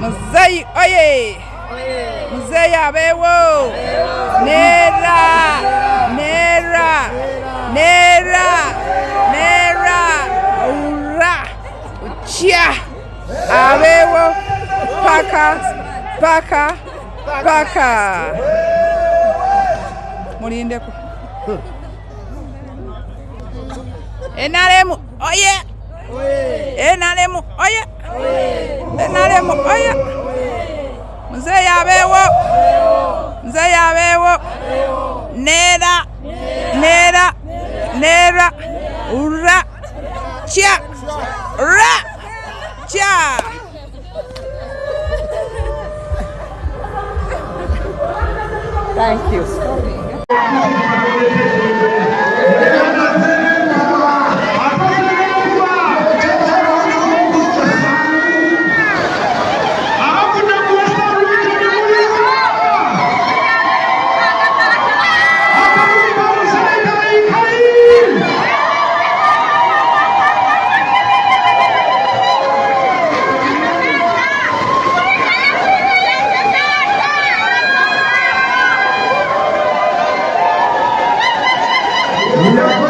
Mzee oye! Mzee abewo! Nera! Nera! Nera! Nera! Ura! Chia! Abewo! Paka! Paka! Paka! Mulinde ko. Enalemu oye! Enalemu oye! Enalemu oye! Mzee abewo! Mzee abewo! Nera! Nera! Nera! Ura! Chia! Ura! Chia! Thank you. Yeah.